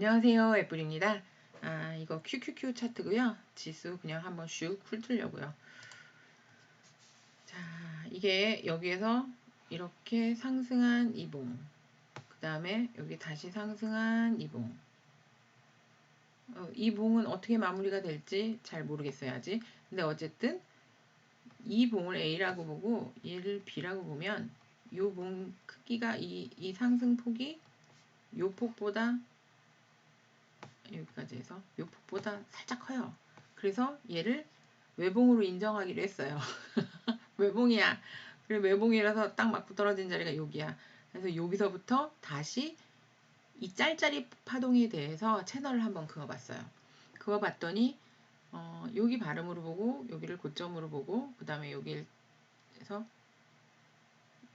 안녕하세요, 애플입니다. 이거 QQQ 차트고요. 지수 그냥 한번 슉 훑으려고요. 자, 이게 여기에서 이렇게 상승한 이봉, 그 다음에 여기 다시 상승한 이봉. 이 봉은 어떻게 마무리가 될지 잘 모르겠어요, 아직. 근데 어쨌든 이 봉을 A라고 보고 얘를 B라고 보면 이 봉 크기가 이 상승폭이 이 폭보다 여기까지 해서 이 폭보다 살짝 커요. 그래서 얘를 외봉으로 인정하기로 했어요. 외봉이야. 그래 외봉이라서 딱 맞고 떨어진 자리가 여기야. 그래서 여기서부터 다시 이 짤짤이 파동에 대해서 채널을 한번 그어봤어요. 그어봤더니 여기 발음으로 보고 여기를 고점으로 보고 그 다음에 여기에서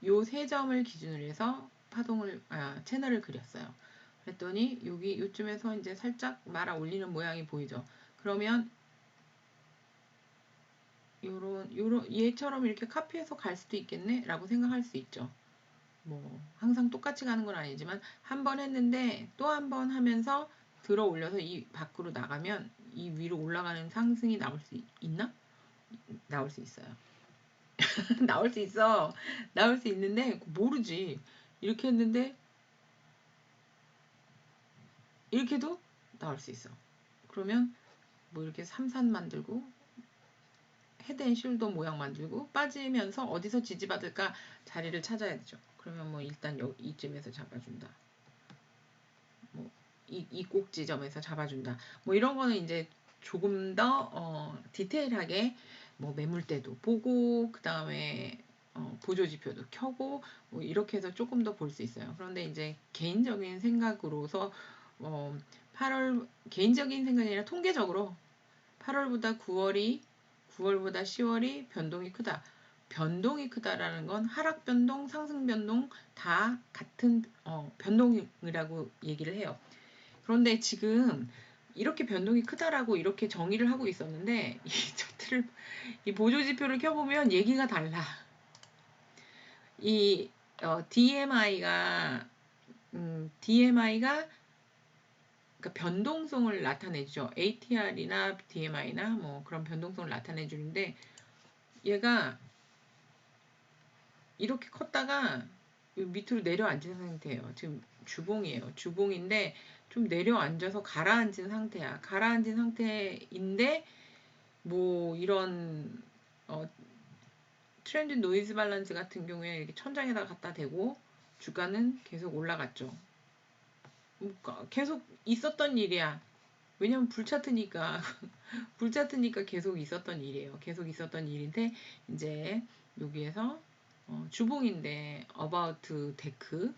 요 세 점을 기준으로 해서 파동을 채널을 그렸어요. 그랬더니 여기 요쯤에서 이제 살짝 말아 올리는 모양이 보이죠. 그러면 요런 얘처럼 이렇게 카피해서 갈 수도 있겠네 라고 생각할 수 있죠. 뭐 항상 똑같이 가는 건 아니지만 한 번 했는데 또 한 번 하면서 들어 올려서 이 밖으로 나가면 이 위로 올라가는 상승이 나올 수 있나? 나올 수 있어요. 나올 수 있어. 나올 수 있는데 모르지. 이렇게 했는데 이렇게도 나올 수 있어. 그러면 뭐 이렇게 삼산 만들고 헤드앤숄더 모양 만들고 빠지면서 어디서 지지받을까 자리를 찾아야 되죠. 그러면 뭐 일단 이쯤에서 잡아준다. 뭐 이 꼭 지점에서 잡아준다. 뭐 이런 거는 이제 조금 더 디테일하게 뭐 매물대도 보고 그 다음에 보조지표도 켜고 뭐 이렇게 해서 조금 더 볼 수 있어요. 그런데 이제 개인적인 생각으로서 8월 개인적인 생각이 아니라 통계적으로 8월보다 9월보다 10월이 변동이 크다. 변동이 크다라는 건 하락 변동, 상승 변동 다 같은 변동이라고 얘기를 해요. 그런데 지금 이렇게 변동이 크다라고 이렇게 정의를 하고 있었는데 이 차트를 이 보조 지표를 켜보면 얘기가 달라. 이 DMI가 그러니까 변동성을 나타내죠. ATR이나 DMI나 뭐 그런 변동성을 나타내주는데 얘가 이렇게 컸다가 밑으로 내려앉은 상태예요. 지금 주봉이에요. 주봉인데 좀 내려앉아서 가라앉은 상태야. 가라앉은 상태인데 뭐 이런 트렌드 노이즈 밸런스 같은 경우에 이렇게 천장에다 갖다 대고 주가는 계속 올라갔죠. 계속 있었던 일이야. 왜냐면 불차트니까 불차트니까 계속 있었던 일이에요. 계속 있었던 일인데 이제 여기에서 주봉인데 어바우트 데크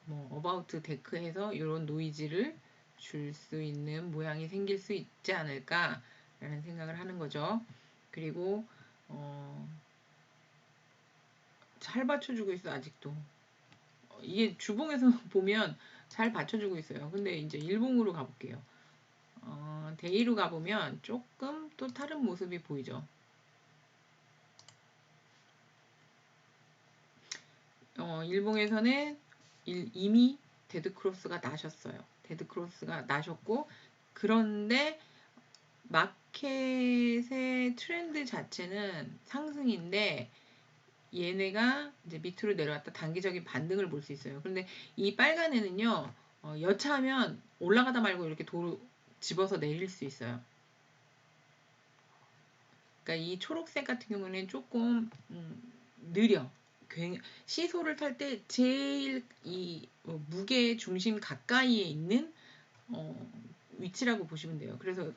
뭐 어바우트 데크에서 이런 노이즈를 줄 수 있는 모양이 생길 수 있지 않을까라는 생각을 하는 거죠. 그리고 잘 받쳐주고 있어 아직도. 이게 주봉에서 보면 잘 받쳐주고 있어요. 근데 이제 일봉으로 가볼게요. 데이로 가보면 조금 또 다른 모습이 보이죠. 일봉에서는 이미 데드크로스가 나셨어요. 데드크로스가 나셨고 그런데 마켓의 트렌드 자체는 상승인데 얘네가 이제 밑으로 내려왔다 단기적인 반등을 볼 수 있어요. 그런데 이 빨간 애는요 여차하면 올라가다 말고 이렇게 도로 집어서 내릴 수 있어요. 그러니까 이 초록색 같은 경우는 조금 느려. 시소를 탈 때 제일 이 무게 중심 가까이에 있는 위치라고 보시면 돼요. 그래서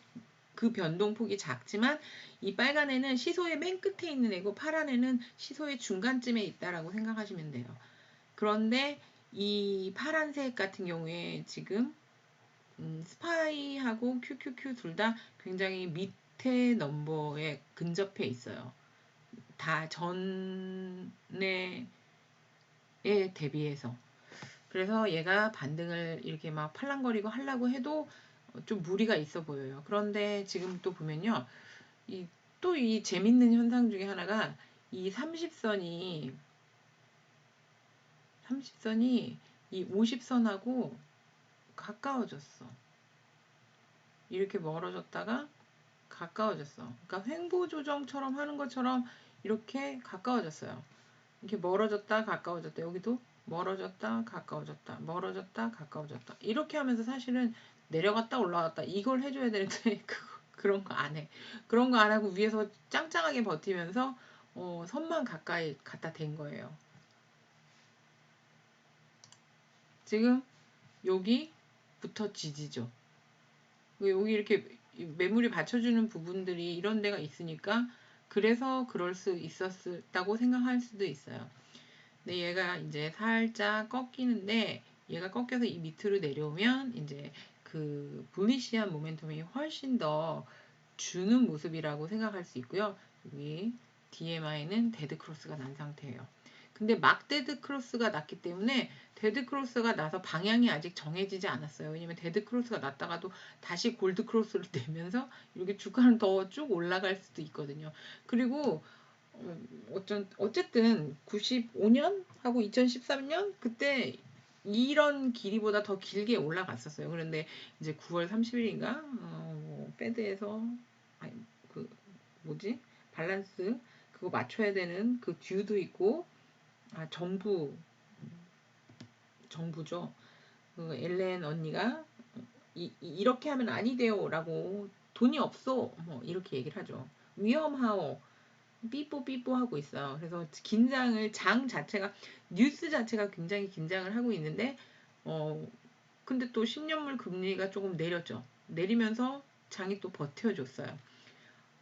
그 변동폭이 작지만 이 빨간 애는 시소의 맨 끝에 있는 애고 파란 애는 시소의 중간쯤에 있다라고 생각하시면 돼요. 그런데 이 파란색 같은 경우에 지금 스파이하고 QQQ 둘 다 굉장히 밑에 넘버에 근접해 있어요. 다 전에 대비해서. 그래서 얘가 반등을 이렇게 막 팔랑거리고 하려고 해도 좀 무리가 있어 보여요. 그런데 지금 또 보면요. 또 이 재밌는 현상 중에 하나가 이 30선이 이 50선하고 가까워졌어. 이렇게 멀어졌다가 가까워졌어. 그러니까 횡보 조정처럼 하는 것처럼 이렇게 가까워졌어요. 이렇게 멀어졌다 가까워졌다. 여기도 멀어졌다 가까워졌다. 멀어졌다 가까워졌다. 이렇게 하면서 사실은 내려갔다 올라갔다 이걸 해줘야 되는데 그런 거 안 해. 그런 거 안 하고 위에서 짱짱하게 버티면서 선만 가까이 갖다 댄 거예요. 지금 여기부터 지지죠. 여기 이렇게 매물이 받쳐주는 부분들이 이런 데가 있으니까 그래서 그럴 수 있었다고 생각할 수도 있어요. 근데 얘가 이제 살짝 꺾이는데 얘가 꺾여서 이 밑으로 내려오면 이제 그 불리시한 모멘텀이 훨씬 더 주는 모습이라고 생각할 수 있고요. 여기 DMI는 데드 크로스가 난 상태예요. 근데 막 데드 크로스가 났기 때문에 데드 크로스가 나서 방향이 아직 정해지지 않았어요. 왜냐면 데드 크로스가 났다가도 다시 골드 크로스를 내면서 이렇게 주가는 더 쭉 올라갈 수도 있거든요. 그리고 어쨌든 95년하고 2013년 그때 이런 길이보다 더 길게 올라갔었어요. 그런데 이제 9월 30일인가 패드에서 아니, 그 뭐지 밸런스 그거 맞춰야 되는 그 듀도 있고 정부죠. 그 엘렌 언니가 이렇게 하면 아니 돼요라고 돈이 없어 뭐 이렇게 얘기를 하죠. 위험하오 삐뽀 하고 있어요. 그래서 긴장을 장 자체가 뉴스 자체가 굉장히 긴장을 하고 있는데 근데 또 10년물 금리가 조금 내렸죠. 내리면서 장이 또 버텨줬어요.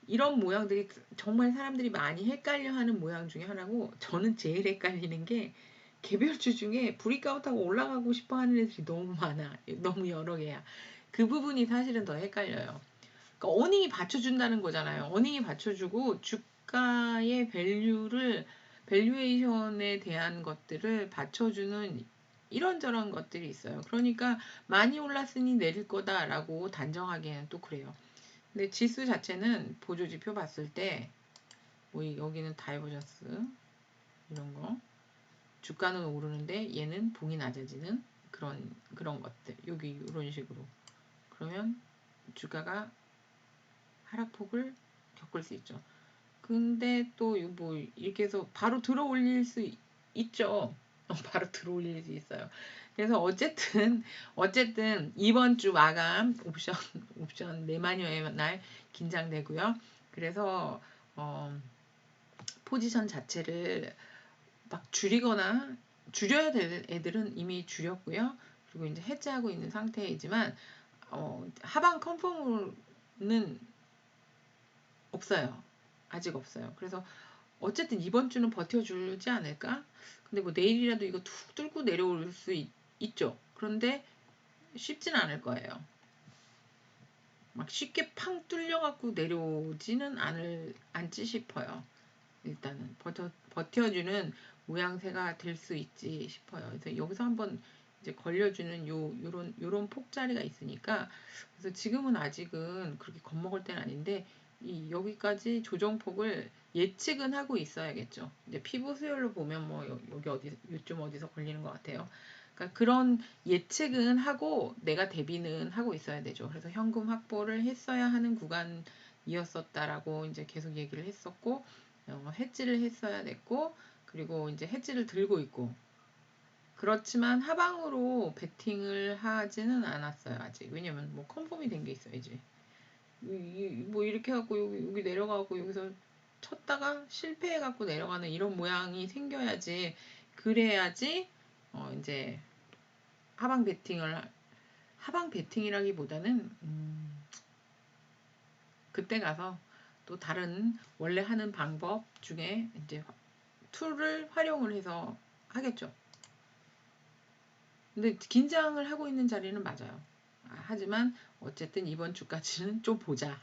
이런 모양들이 정말 사람들이 많이 헷갈려하는 모양 중에 하나고 저는 제일 헷갈리는 게 개별주 중에 브리크아웃하고 올라가고 싶어하는 애들이 너무 많아. 너무 여러 개야. 그 부분이 사실은 더 헷갈려요. 그러니까 어닝이 받쳐준다는 거잖아요. 어닝이 받쳐주고 주가의 밸류에이션에 대한 것들을 받쳐주는 이런저런 것들이 있어요. 그러니까 많이 올랐으니 내릴 거다라고 단정하기에는 또 그래요. 근데 지수 자체는 보조지표 봤을 때 뭐 여기는 다이버전스 이런 거 주가는 오르는데 얘는 봉이 낮아지는 그런 것들 여기 이런 식으로 그러면 주가가 하락폭을 겪을 수 있죠. 근데 또 뭐 이렇게 해서 바로 들어 올릴 수 있죠. 바로 들어 올릴 수 있어요. 그래서 어쨌든 이번 주 마감 옵션 내마녀의 날 긴장되고요. 그래서 포지션 자체를 막 줄여야 될 애들은 이미 줄였고요. 그리고 이제 해지하고 있는 상태이지만 하방 컨펌은 없어요. 아직 없어요. 그래서 어쨌든 이번 주는 버텨주지 않을까? 근데 뭐 내일이라도 이거 툭 뚫고 내려올 수 있죠. 그런데 쉽지는 않을 거예요. 막 쉽게 팡 뚫려갖고 내려오지는 않지 싶어요. 일단은 버텨주는 모양새가 될 수 있지 싶어요. 그래서 여기서 한번 이제 걸려주는 요런 폭자리가 있으니까 그래서 지금은 아직은 그렇게 겁먹을 때는 아닌데 여기까지 조정폭을 예측은 하고 있어야겠죠. 이제 피부 수열로 보면 뭐 여기 요쯤 어디서 걸리는 것 같아요. 그러니까 그런 예측은 하고 내가 대비는 하고 있어야 되죠. 그래서 현금 확보를 했어야 하는 구간이었었다라고 이제 계속 얘기를 했었고 해지를 했어야 됐고 그리고 이제 해지를 들고 있고 그렇지만 하방으로 베팅을 하지는 않았어요 아직. 왜냐면 뭐 컨펌이 된 게 있어야지. 뭐 이렇게 해갖고 여기 내려가고 여기서 쳤다가 실패해갖고 내려가는 이런 모양이 생겨야지. 그래야지 이제 하방 베팅이라기보다는 그때 가서 또 다른 원래 하는 방법 중에 이제 툴을 활용을 해서 하겠죠. 근데 긴장을 하고 있는 자리는 맞아요. 하지만 어쨌든 이번 주까지는 좀 보자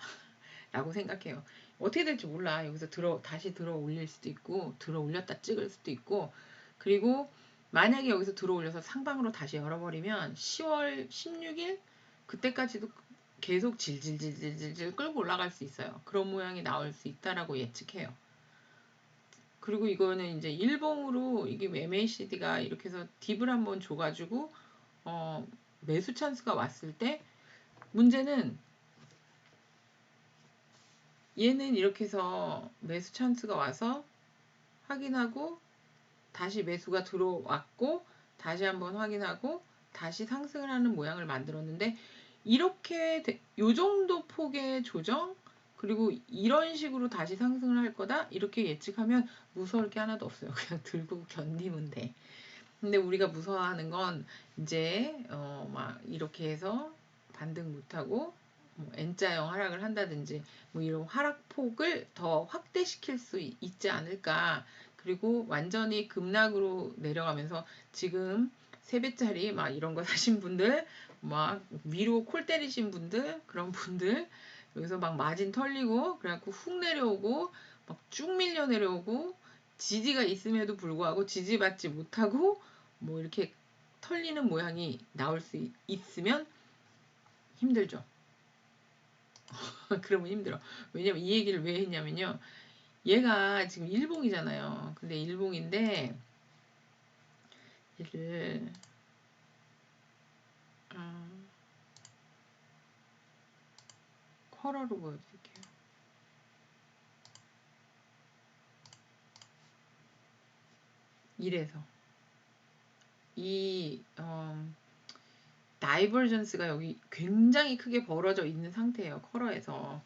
라고 생각해요. 어떻게 될지 몰라. 여기서 다시 들어 올릴 수도 있고 들어 올렸다 찍을 수도 있고 그리고 만약에 여기서 들어 올려서 상방으로 다시 열어버리면 10월 16일 그때까지도 계속 질질질질질 끌고 올라갈 수 있어요. 그런 모양이 나올 수 있다라고 예측해요. 그리고 이거는 이제 일봉으로 이게 MACD가 이렇게 해서 딥을 한번 줘가지고 매수 찬스가 왔을 때 문제는 얘는 이렇게 해서 매수 찬스가 와서 확인하고 다시 매수가 들어왔고 다시 한번 확인하고 다시 상승을 하는 모양을 만들었는데 이렇게 요 정도 폭의 조정 그리고 이런 식으로 다시 상승을 할 거다 이렇게 예측하면 무서울 게 하나도 없어요. 그냥 들고 견디면 돼. 근데 우리가 무서워하는 건 이제 막 이렇게 해서 반등 못하고 뭐 N자형 하락을 한다든지 뭐 이런 하락폭을 더 확대시킬 수 있지 않을까. 그리고 완전히 급락으로 내려가면서 지금 3배짜리 막 이런 거 사신 분들 막 위로 콜 때리신 분들 그런 분들 여기서 막 마진 털리고 그래갖고 훅 내려오고 막 쭉 밀려 내려오고 지지가 있음에도 불구하고 지지받지 못하고 뭐 이렇게 털리는 모양이 나올 수 있으면 힘들죠. 그러면 힘들어. 왜냐면 이 얘기를 왜 했냐면요. 얘가 지금 일봉이잖아요. 근데 일봉인데 얘를 컬러로 보여드릴게요. 이래서 이 다이버전스가 여기 굉장히 크게 벌어져 있는 상태예요. 컬러에서.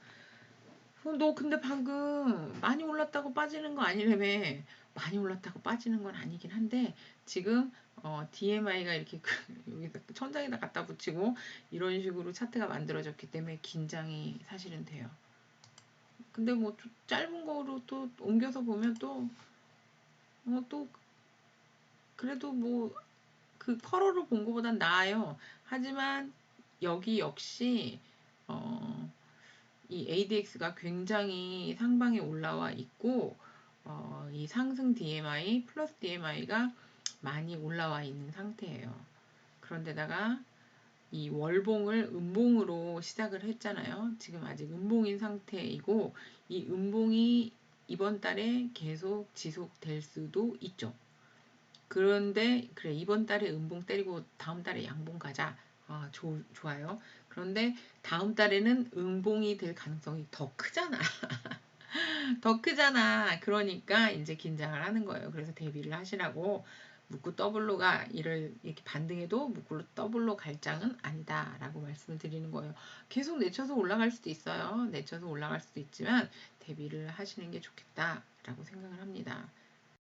너 근데 방금 많이 올랐다고 빠지는 거 아니라며. 많이 올랐다고 빠지는 건 아니긴 한데 지금 DMI가 이렇게 여기다 천장에다 갖다 붙이고 이런 식으로 차트가 만들어졌기 때문에 긴장이 사실은 돼요. 근데 뭐 짧은 거로 또 옮겨서 보면 또 그래도 뭐 그 컬러로 본 거보단 나아요. 하지만 여기 역시 이 ADX가 굉장히 상방에 올라와 있고 이 상승 DMI 플러스 DMI가 많이 올라와 있는 상태예요. 그런데다가 이 월봉을 음봉으로 시작을 했잖아요. 지금 아직 음봉인 상태이고 이 음봉이 이번 달에 계속 지속될 수도 있죠. 그런데 그래 이번 달에 음봉 때리고 다음 달에 양봉 가자. 좋아요. 그런데 다음 달에는 음봉이 될 가능성이 더 크잖아. 더 크잖아. 그러니까 이제 긴장을 하는 거예요. 그래서 대비를 하시라고 묶고 더블로가 이렇게 반등해도 묶고 더블로 갈 장은 아니다라고 말씀을 드리는 거예요. 계속 내쳐서 올라갈 수도 있어요. 내쳐서 올라갈 수도 있지만 대비를 하시는 게 좋겠다라고 생각을 합니다.